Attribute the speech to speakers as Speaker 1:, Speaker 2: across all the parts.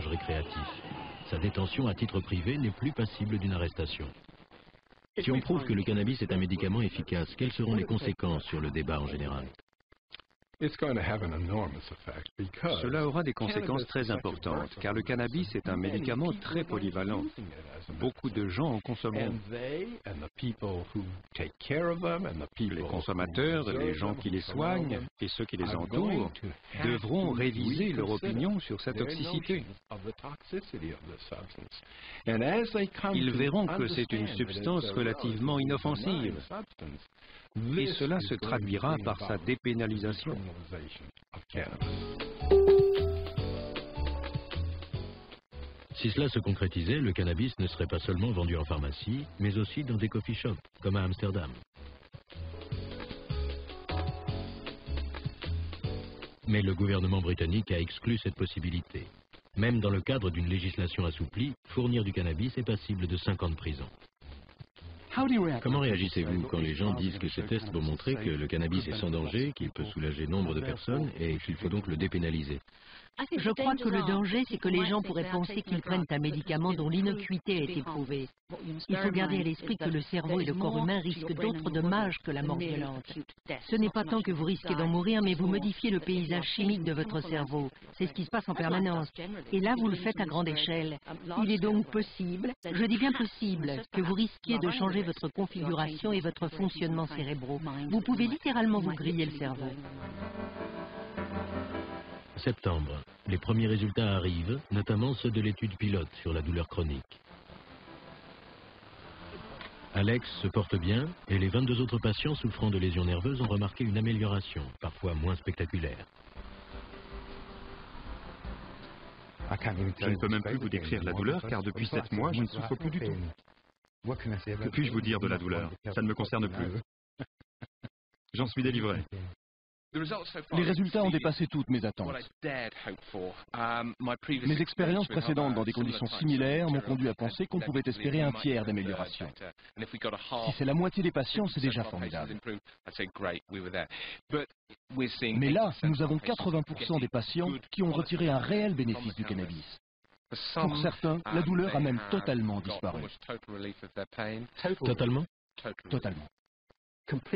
Speaker 1: usage récréatif. Sa détention à titre privé n'est plus passible d'une arrestation. Si on prouve que le cannabis est un médicament efficace, quelles seront les conséquences sur le débat en général?
Speaker 2: Cela aura des conséquences très importantes, car le cannabis est un médicament très polyvalent. Beaucoup de gens en consommeront. Les consommateurs, les gens qui les soignent et ceux qui les entourent devront réviser leur opinion sur sa toxicité. Ils verront que c'est une substance relativement inoffensive. Et cela se traduira par sa dépénalisation.
Speaker 1: Si cela se concrétisait, le cannabis ne serait pas seulement vendu en pharmacie, mais aussi dans des coffee shops, comme à Amsterdam. Mais le gouvernement britannique a exclu cette possibilité. Même dans le cadre d'une législation assouplie, fournir du cannabis est passible de 5 ans de prison. Comment réagissez-vous quand les gens disent que ces tests vont montrer que le cannabis est sans danger, qu'il peut soulager nombre de personnes et qu'il faut donc le dépénaliser?
Speaker 3: Je crois que le danger, c'est que les gens pourraient penser qu'ils prennent un médicament dont l'innocuité a été prouvée. Il faut garder à l'esprit que le cerveau et le corps humain risquent d'autres dommages que la mort violente. Ce n'est pas tant que vous risquez d'en mourir, mais vous modifiez le paysage chimique de votre cerveau. C'est ce qui se passe en permanence. Et là, vous le faites à grande échelle. Il est donc possible, je dis bien possible, que vous risquiez de changer votre configuration et votre fonctionnement cérébraux. Vous pouvez littéralement vous griller le cerveau.
Speaker 1: Septembre. Les premiers résultats arrivent, notamment ceux de l'étude pilote sur la douleur chronique. Alex se porte bien et les 22 autres patients souffrant de lésions nerveuses ont remarqué une amélioration, parfois moins spectaculaire.
Speaker 2: Je ne peux même plus vous décrire la douleur, car depuis 7 mois, je ne souffre plus du tout. Que puis-je vous dire de la douleur? Ça ne me concerne plus. J'en suis délivré.
Speaker 4: Les résultats ont dépassé toutes mes attentes. Mes expériences précédentes dans des conditions similaires m'ont conduit à penser qu'on pouvait espérer un tiers d'amélioration. Si c'est la moitié des patients, c'est déjà formidable. Mais là, nous avons 80% des patients qui ont retiré un réel bénéfice du cannabis. Pour certains, la douleur a même totalement disparu.
Speaker 1: Totalement?
Speaker 4: Totalement.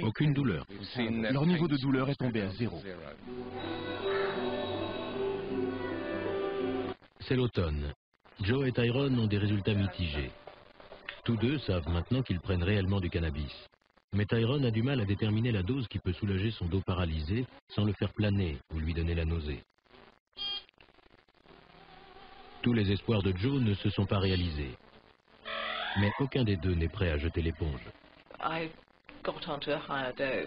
Speaker 1: Aucune douleur.
Speaker 4: Leur niveau de douleur est tombé à 0.
Speaker 1: C'est l'automne. Joe et Tyrone ont des résultats mitigés. Tous deux savent maintenant qu'ils prennent réellement du cannabis. Mais Tyrone a du mal à déterminer la dose qui peut soulager son dos paralysé sans le faire planer ou lui donner la nausée. Tous les espoirs de Joe ne se sont pas réalisés. Mais aucun des deux n'est prêt à jeter l'éponge.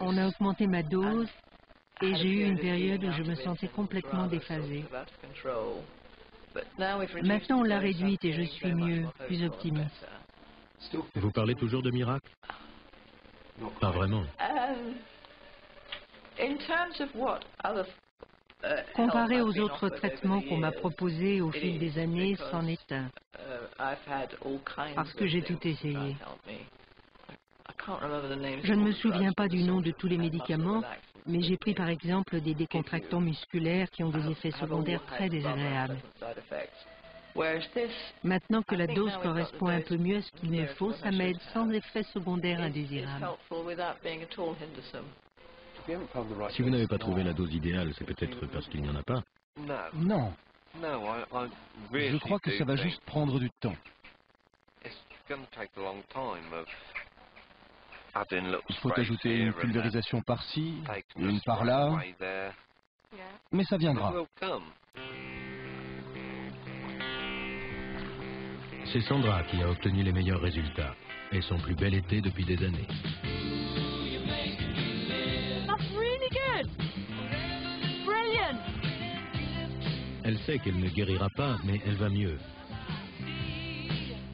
Speaker 3: On a augmenté ma dose et j'ai eu une période où je me sentais complètement déphasée. Maintenant, on l'a réduite et je suis mieux, plus optimiste.
Speaker 1: Vous parlez toujours de miracle? Pas vraiment.
Speaker 3: Comparé aux autres traitements qu'on m'a proposés au fil des années, c'en est un. Parce que j'ai tout essayé. Je ne me souviens pas du nom de tous les médicaments, mais j'ai pris par exemple des décontractants musculaires qui ont des effets secondaires très désagréables. Maintenant que la dose correspond un peu mieux à ce qu'il me faut, ça m'aide sans effets secondaires indésirables.
Speaker 1: Si vous n'avez pas trouvé la dose idéale, c'est peut-être parce qu'il n'y en a pas.
Speaker 4: Non. Je crois que ça va juste prendre du temps. Il faut ajouter une pulvérisation par-ci, une par-là, mais ça viendra.
Speaker 1: C'est Sandra qui a obtenu les meilleurs résultats et son plus bel été depuis des années. Elle sait qu'elle ne guérira pas, mais elle va mieux.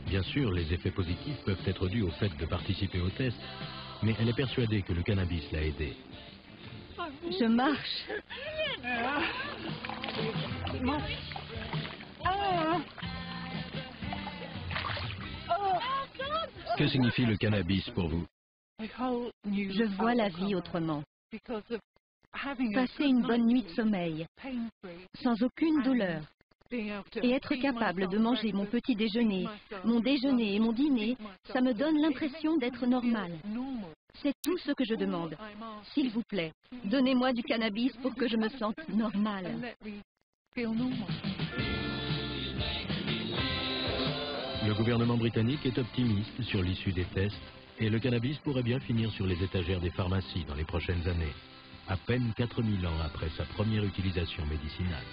Speaker 1: Bien sûr, les effets positifs peuvent être dus au fait de participer au test, mais elle est persuadée que le cannabis l'a aidée.
Speaker 3: Je marche.
Speaker 1: Que signifie le cannabis pour vous?
Speaker 5: Je vois la vie autrement. Passer une bonne nuit de sommeil, sans aucune douleur, Et être capable de manger mon petit déjeuner, mon déjeuner et mon dîner, ça me donne l'impression d'être normal. C'est tout ce que je demande. S'il vous plaît, donnez-moi du cannabis pour que je me sente normale.
Speaker 1: Le gouvernement britannique est optimiste sur l'issue des tests et le cannabis pourrait bien finir sur les étagères des pharmacies dans les prochaines années, à peine 4000 ans après sa première utilisation médicinale.